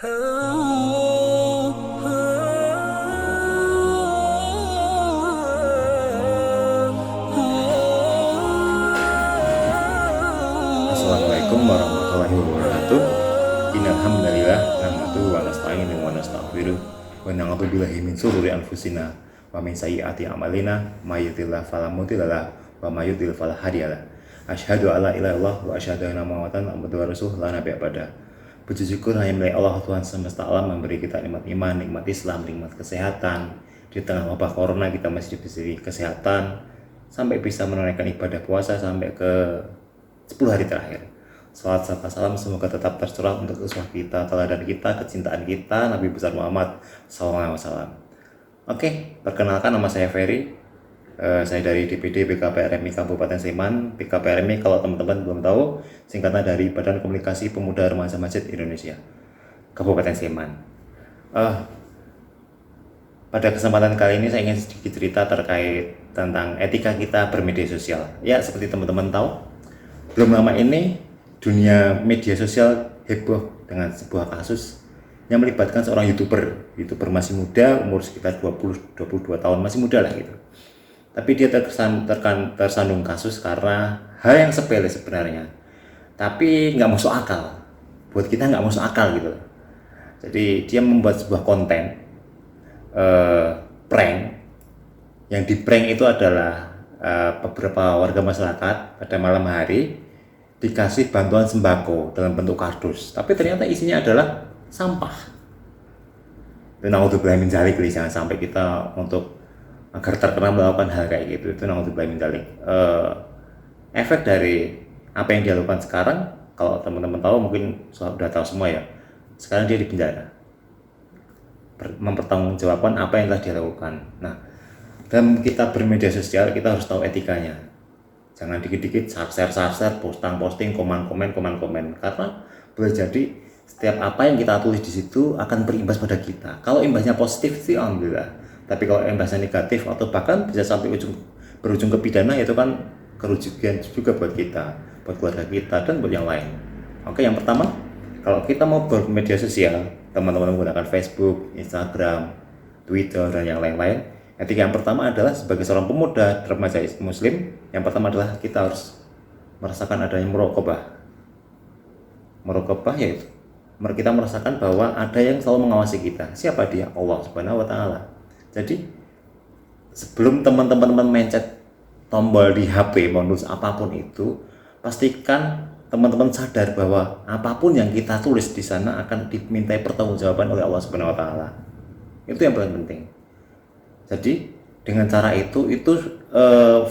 Assalamualaikum warahmatullahi wabarakatuh. Innal hamdalillah nahmaduhu wa nasta'inuhu wa nastaghfiruh wa na'udzu billahi min shururi anfusina wa min sayyiati a'malina may yahdihillahu fala mudilla lahu wa may yudlil fala hadiyalah. Asyhadu alla ilaha illallah wa asyhadu anna Muhammadan abduhu wa rasuluh la nabiyya ba'da. Puji syukur hanya milik Allah Tuhan semesta alam, memberi kita nikmat iman, nikmat Islam, nikmat kesehatan. Di tengah wabah corona kita masih diberi kesehatan sampai bisa menunaikan ibadah puasa sampai ke 10 hari terakhir. Salat serta salam semoga tetap tercurah untuk uswah kita, teladan kita, kecintaan kita, Nabi besar Muhammad SAW. Oke, perkenalkan nama saya Ferry. Saya dari DPD BKPRMI Kabupaten Sleman. BKPRMI kalau teman-teman belum tahu, singkatan dari Badan Komunikasi Pemuda Remaja Masjid Indonesia Kabupaten Sleman. Pada kesempatan kali ini saya ingin sedikit cerita terkait tentang etika kita bermedia sosial. Ya, seperti teman-teman tahu, belum lama ini dunia media sosial heboh dengan sebuah kasus yang melibatkan seorang YouTuber masih muda, umur sekitar 20-22 tahun, masih muda lah gitu. Tapi dia tersandung kasus karena hal yang sepele sebenarnya, tapi nggak masuk akal. Buat kita nggak masuk akal gitu. Jadi dia membuat sebuah konten prank, yang di prank itu adalah beberapa warga masyarakat pada malam hari dikasih bantuan sembako dalam bentuk kardus, tapi ternyata isinya adalah sampah. Naudzubillah min dzalik, jangan sampai kita untuk agar terkena melakukan hal kayak gitu. Itu naudzubillah min dzalik. Efek dari apa yang dia lakukan sekarang, kalau teman-teman tahu mungkin sudah tahu semua ya. Sekarang dia di penjara, mempertanggungjawabkan apa yang telah dia lakukan. Nah, dalam kita bermedia sosial kita harus tahu etikanya. Jangan dikit-dikit share, posting, komen, karena boleh jadi setiap apa yang kita tulis di situ akan berimbas pada kita. Kalau imbasnya positif sih alhamdulillah. Tapi kalau imbasnya negatif atau bahkan bisa sampai berujung ke pidana, itu kan kerugian juga buat kita, buat keluarga kita dan buat yang lain. Oke, yang pertama, kalau kita mau bermedia sosial, teman-teman menggunakan Facebook, Instagram, Twitter dan yang lain-lain, etika yang pertama adalah sebagai seorang pemuda remaja muslim, yang pertama adalah kita harus merasakan adanya muraqabah. Muraqabah yaitu kita merasakan bahwa ada yang selalu mengawasi kita. Siapa dia? Allah Subhanahu wa taala. Jadi sebelum teman-teman mencet tombol di HP menulis apapun itu, pastikan teman-teman sadar bahwa apapun yang kita tulis di sana akan dimintai pertanggungjawaban oleh Allah Subhanahu wa taala. Itu yang paling penting. Jadi dengan cara itu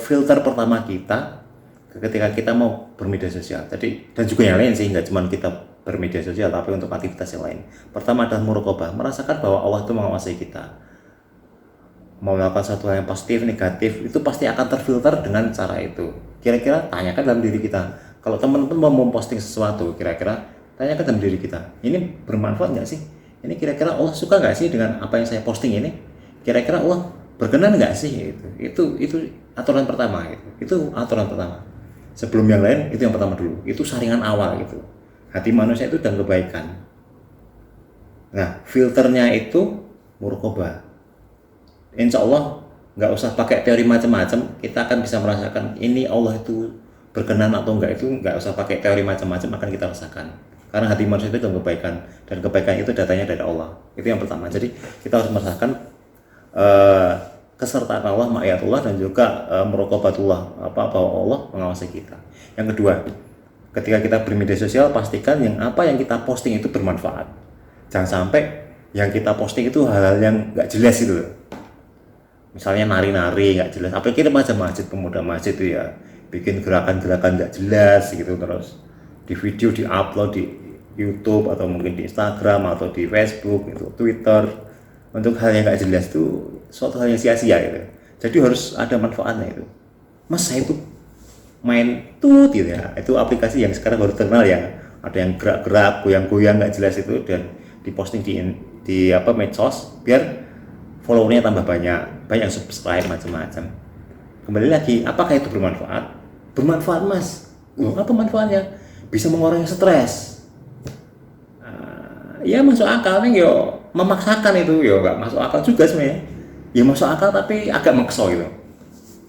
filter pertama kita ketika kita mau bermedia sosial. Jadi dan juga yang lain sih, nggak cuma kita bermedia sosial tapi untuk aktivitas yang lain. Pertama adalah muraqabah, merasakan bahwa Allah itu mengawasi kita. Mau melakukan satu hal yang positif, negatif, itu pasti akan terfilter dengan cara itu. Kira-kira tanyakan dalam diri kita. Kalau teman-teman mau memposting sesuatu, kira-kira tanyakan dalam diri kita. Ini bermanfaat nggak sih? Ini kira-kira Allah suka nggak sih dengan apa yang saya posting ini? Kira-kira Allah berkenan nggak sih? Itu aturan pertama. Itu aturan pertama. Sebelum yang lain, itu yang pertama dulu. Itu saringan awal gitu. Hati manusia itu dalam kebaikan. Nah, filternya itu muraqabah. Insya Allah nggak usah pakai teori macam-macam, kita akan bisa merasakan ini Allah itu berkenan atau enggak. Itu nggak usah pakai teori macam-macam, akan kita rasakan. Karena hati manusia itu dalam kebaikan, dan kebaikan itu datanya dari Allah. Itu yang pertama. Jadi kita harus merasakan kesertaan Allah, ma'iyatullah, dan juga muraqabatullah, bahwa Allah mengawasi kita. Yang kedua, ketika kita bermedia sosial, pastikan apa yang kita posting itu bermanfaat. Jangan sampai yang kita posting itu hal-hal yang nggak jelas itu. Misalnya nari-nari nggak jelas, apa kita masjid, pemuda masjid itu ya bikin gerakan-gerakan nggak jelas gitu, terus di video di-upload di YouTube atau mungkin di Instagram atau di Facebook, itu Twitter, untuk hal yang nggak jelas itu suatu hal yang sia-sia gitu. Jadi harus ada manfaatnya itu. Mas, saya itu main tut gitu ya, itu aplikasi yang sekarang baru terkenal ya, ada yang gerak-gerak, goyang-goyang nggak jelas itu, dan diposting di medsos biar followernya tambah banyak subscribe macam-macam. Kembali lagi, apakah itu bermanfaat? Bermanfaat, Mas. Apa manfaatnya? Bisa mengurangi stres. ya masuk akal nih yo, memaksakan itu yo nggak masuk akal juga sebenarnya. Ya masuk akal tapi agak makso gitu.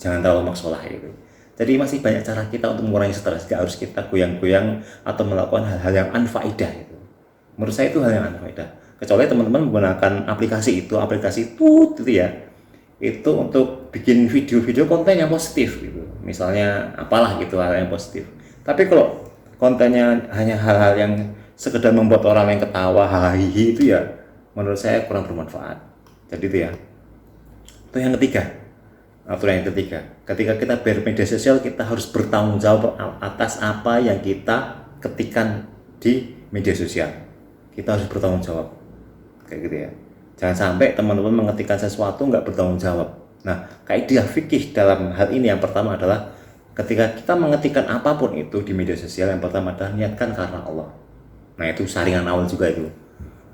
Jangan terlalu makso lah gitu. Jadi masih banyak cara kita untuk mengurangi stres. Gak harus kita goyang-goyang atau melakukan hal-hal yang unfaedah itu. Menurut saya itu hal yang unfaedah. Kecuali teman-teman menggunakan aplikasi itu gitu ya. Itu untuk bikin video-video konten yang positif gitu. Misalnya apalah gitu hal yang positif. Tapi kalau kontennya hanya hal-hal yang sekedar membuat orang lain ketawa, hahaha itu ya menurut saya kurang bermanfaat. Jadi itu ya. Itu yang ketiga. Aturan yang ketiga, ketika kita bermedia sosial kita harus bertanggung jawab atas apa yang kita ketikkan di media sosial. Kita harus bertanggung jawab, kayak gitu ya. Jangan sampai teman-teman mengetikkan sesuatu nggak bertanggung jawab. Nah, kaidah fikih dalam hal ini yang pertama adalah ketika kita mengetikkan apapun itu di media sosial, yang pertama adalah niatkan karena Allah. Nah, itu saringan awal juga itu.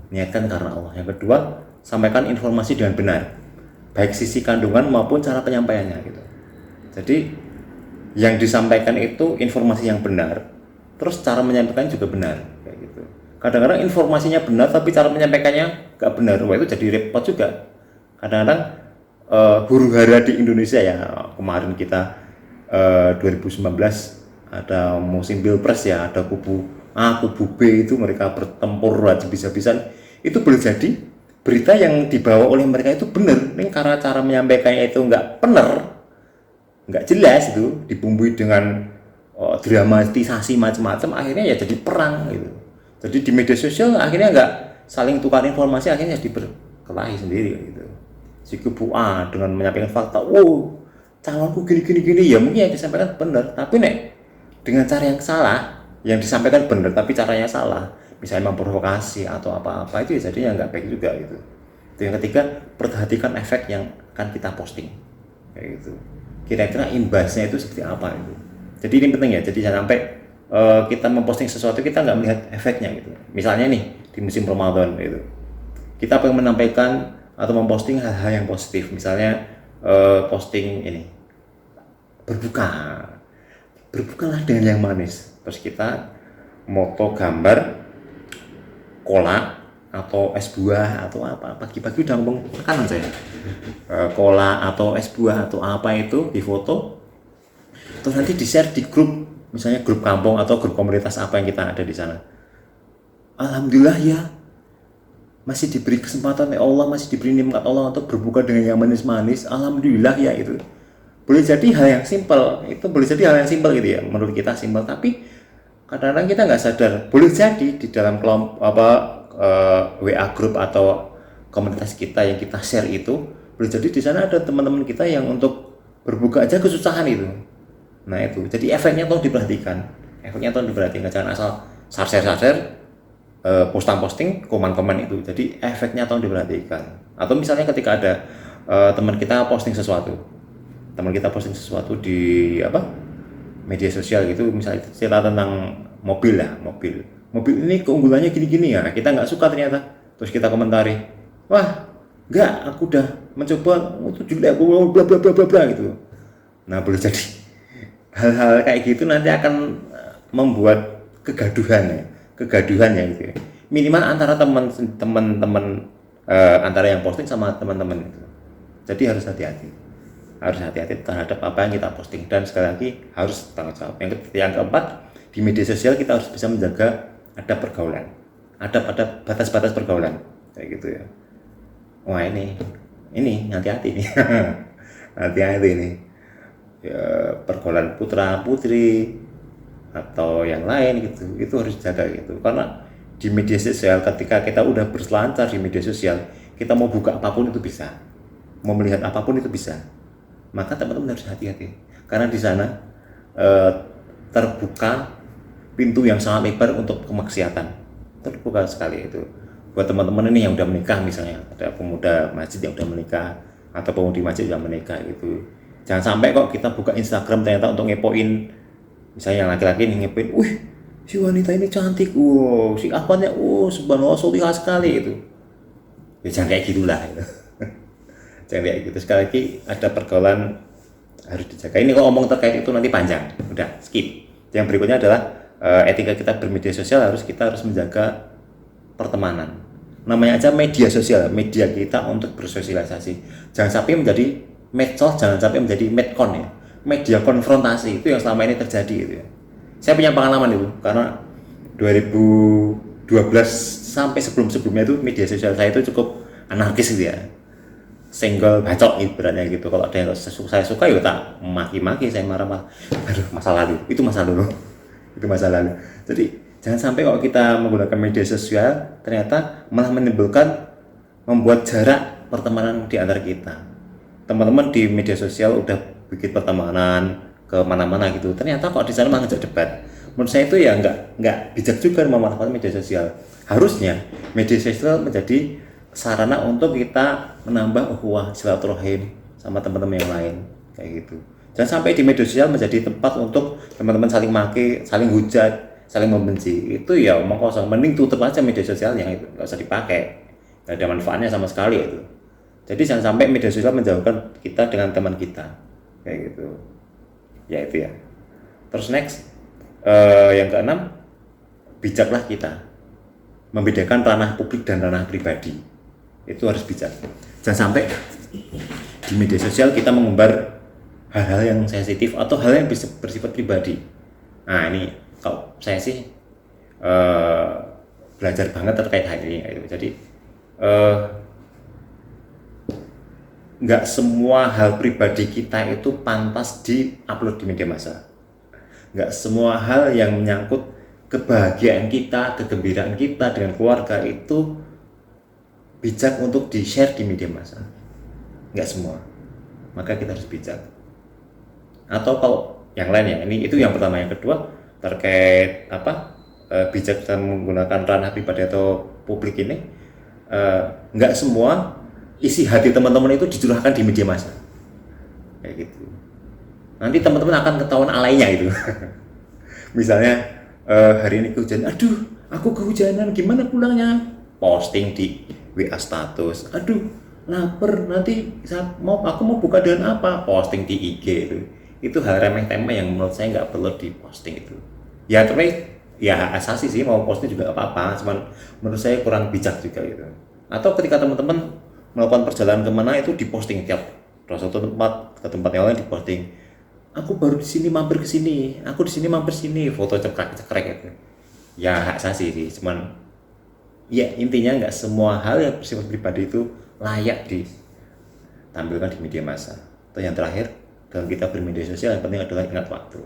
Niatkan karena Allah. Yang kedua, sampaikan informasi dengan benar, baik sisi kandungan maupun cara penyampaiannya gitu. Jadi yang disampaikan itu informasi yang benar, terus cara menyampaikan juga benar kayak gitu. Kadang-kadang informasinya benar tapi cara menyampaikannya nggak benar, wah itu jadi repot juga. Kadang-kadang huru hara di Indonesia ya, kemarin kita 2019 ada musim pilpres ya, ada kubu A, kubu B itu mereka bertempur habis-habisan. Itu boleh jadi berita yang dibawa oleh mereka itu benar, nih karena cara menyampaikannya itu nggak benar, nggak jelas itu, dibumbui dengan dramatisasi macam-macam, akhirnya ya jadi perang gitu. Jadi di media sosial akhirnya nggak saling tukar informasi, akhirnya jadi berkelahi sendiri gitu. Si kubu A dengan menyampaikan fakta, oh calonku gini, ya mungkin yang disampaikan benar, tapi nek dengan cara yang salah, yang disampaikan benar tapi caranya salah, misalnya memprovokasi atau apa-apa, itu ya jadinya nggak baik juga gitu. Itu yang ketiga, perhatikan efek yang akan kita posting kayak gitu. Kira-kira imbasnya itu seperti apa itu. Jadi ini penting ya, jadi jangan sampai kita memposting sesuatu kita nggak melihat efeknya gitu. Misalnya nih di musim Ramadan gitu, kita pengen menampilkan atau memposting hal-hal yang positif, misalnya posting ini berbukalah dengan yang manis, terus kita moto gambar kolak atau es buah atau apa, pagi-pagi udah ngomong makanan saya, kolak atau es buah atau apa itu di foto, terus nanti di share di grup, misalnya grup kampung atau grup komunitas apa yang kita ada di sana. Alhamdulillah ya, masih diberi kesempatan ya Allah, masih diberi nikmat Allah untuk berbuka dengan yang manis-manis. Alhamdulillah ya, itu boleh jadi hal yang simpel, itu boleh jadi hal yang simpel gitu ya, menurut kita simpel, tapi kadang-kadang kita nggak sadar, boleh jadi di dalam kelompok WA grup atau komunitas kita yang kita share itu, boleh jadi di sana ada teman-teman kita yang untuk berbuka aja kesusahan itu. Nah itu, jadi efeknya tolong diperhatikan, jangan asal share, posting, komen itu. Jadi efeknya tolong diperhatikan. Atau misalnya ketika ada teman kita posting sesuatu di media sosial gitu, misalnya cerita tentang mobil ini keunggulannya gini ya, kita nggak suka ternyata, terus kita komentari, wah nggak, aku udah mencoba itu jelek, bla bla bla bla gitu. Nah boleh jadi hal-hal kayak gitu nanti akan membuat kegaduhan ya gitu ya. Minimal antara teman-teman antara yang posting sama teman-teman itu. Jadi harus hati-hati terhadap apa yang kita posting, dan sekali lagi harus tanggung jawab. Yang keempat, di media sosial kita harus bisa menjaga adab pergaulan, ada batas-batas pergaulan kayak gitu ya. Wah ini hati-hati nih hati-hati nih ya, pergaulan putra putri atau yang lain gitu, itu harus jaga gitu. Karena di media sosial, ketika kita udah berselancar di media sosial, kita mau buka apapun itu bisa, mau melihat apapun itu bisa. Maka teman-teman harus hati-hati, karena di sana terbuka pintu yang sangat lebar untuk kemaksiatan, terbuka sekali itu. Buat teman-teman ini yang udah menikah, misalnya ada pemuda masjid yang udah menikah atau pemudi masjid yang menikah gitu, jangan sampai kok kita buka Instagram ternyata untuk ngepoin, misalnya yang laki-laki nih ngepoin, wih si wanita ini cantik, si akhwatnya, subhanallah solihah sekali itu. Ya jangan kayak gitulah gitu. Jangan kayak gitu. Sekali lagi ada pergaulan harus dijaga. Ini kalau ngomong terkait itu nanti panjang, udah skip. Yang berikutnya adalah etika kita bermedia sosial, kita harus menjaga pertemanan. Namanya aja media sosial, media kita untuk bersosialisasi. Jangan sampai menjadi medsos, jangan sampai menjadi medcon ya. Media konfrontasi itu yang selama ini terjadi gitu ya. Saya punya pengalaman itu karena 2012 sampai sebelum-sebelumnya itu media sosial saya itu cukup anarkis gitu ya. Senggol bacok ibaratnya gitu. Kalau ada yang saya suka ya tak maki-maki, saya marah-marah. Aduh, masa lalu. Itu masa lalu. Itu masa lalu. Jadi jangan sampai kalau kita menggunakan media sosial ternyata malah menimbulkan membuat jarak pertemanan di antara kita. Teman-teman di media sosial udah bikin pertemanan ke mana-mana gitu. Ternyata kok di sana malah ngejak debat. Menurut saya itu ya nggak bijak juga memanfaatkan media sosial. Harusnya media sosial menjadi sarana untuk kita menambah ukhuwah silaturahim sama teman-teman yang lain kayak gitu. Jangan sampai di media sosial menjadi tempat untuk teman-teman saling maki, saling hujat, saling membenci. Itu ya omong kosong. Mending tutup aja media sosialnya, itu nggak usah dipakai. Nggak ada manfaatnya sama sekali itu. Jadi jangan sampai media sosial menjauhkan kita dengan teman kita kayak gitu. Ya itu ya. Terus next, yang keenam, bijaklah kita membedakan ranah publik dan ranah pribadi. Itu harus bijak. Jangan sampai di media sosial kita mengumbar hal-hal yang sensitif atau hal yang bersifat pribadi. Nah ini kalau saya sih belajar banget terkait hal ini gitu. Jadi nggak semua hal pribadi kita itu pantas di-upload di media massa. Nggak semua hal yang menyangkut kebahagiaan kita, kegembiraan kita dengan keluarga itu bijak untuk di-share di media massa. Nggak semua. Maka kita harus bijak. Atau kalau yang lain ya, ini itu yang pertama. Yang kedua terkait bijak dan menggunakan ranah pribadi atau publik ini, nggak semua isi hati teman-teman itu dicurahkan di media massa kayak gitu. Nanti teman-teman akan ketahuan alainya itu. Misalnya hari ini kehujanan, aduh aku kehujanan gimana pulangnya, posting di WA status, aduh lapar nanti aku mau buka dengan apa, posting di IG itu hal remeh temeh yang menurut saya nggak perlu diposting itu. Ya tapi ya asasi sih mau posting juga apa-apa, cuman menurut saya kurang bijak juga gitu. Atau ketika teman-teman melakukan perjalanan kemana itu diposting tiap satu tempat ke tempat yang lain diposting. Aku baru di sini mampir ke sini, aku di sini mampir sini, foto cekrek gitu. Ya hak asasi sih, cuman ya intinya nggak semua hal yang bersifat pribadi itu layak ditampilkan di media massa. Atau yang terakhir, dalam kita bermedia sosial yang penting adalah ingat waktu.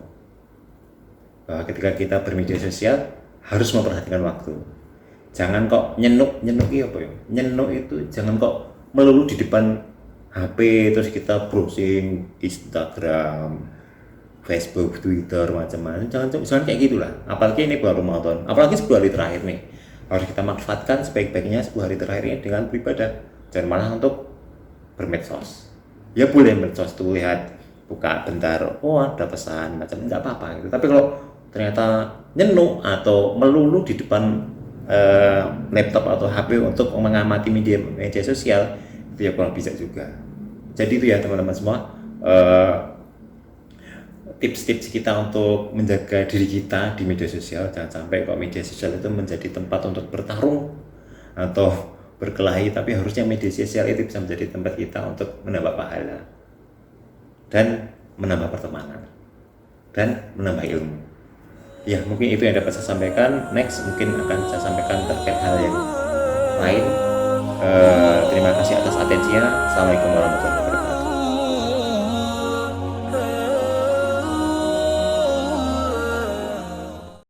Bahwa ketika kita bermedia sosial harus memperhatikan waktu. Jangan kok nyenuk apa ya? Nyenuk itu jangan kok melulu di depan HP terus kita browsing Instagram, Facebook, Twitter, macam-macam. Jangan kayak gitulah. Apalagi ini bulan Ramadan, apalagi 10 hari terakhir nih. Harus kita manfaatkan sebaik-baiknya 10 hari terakhir ini dengan beribadah. Jangan malah untuk bermedsos. Ya boleh medsos tuh, lihat buka bentar, oh ada pesan macam, enggak apa-apa gitu. Tapi kalau ternyata nyenuk atau melulu di depan laptop atau HP untuk mengamati media sosial, itu ya kurang bijak juga. Jadi itu ya teman-teman semua, tips-tips kita untuk menjaga diri kita di media sosial. Jangan sampai kok media sosial itu menjadi tempat untuk bertarung atau berkelahi, tapi harusnya media sosial itu bisa menjadi tempat kita untuk menambah pahala dan menambah pertemanan dan menambah ilmu. Ya mungkin itu yang dapat saya sampaikan. Next mungkin akan saya sampaikan terkait hal yang lain. Terima kasih atas atensinya. Assalamualaikum warahmatullahi wabarakatuh.